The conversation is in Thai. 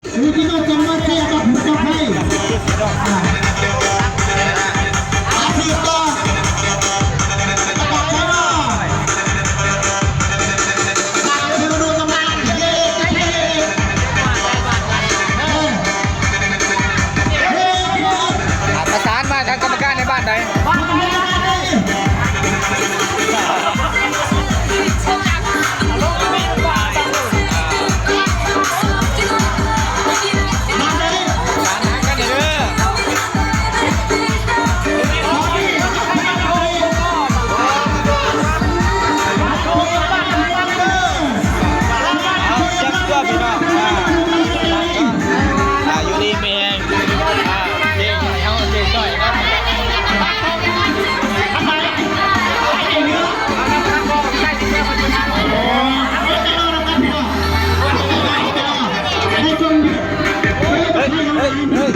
ดูที่น้องจังหวัดชัยภูมิกับให้อาทิตย์ก่อนประกาศใช่ไหมที่มาดูกำลังเย้ประสานมาทางกรรมการในบ้านใดอยู่ดีมีเองเก่งเขาเก่งจ่อยครับเฮ้ย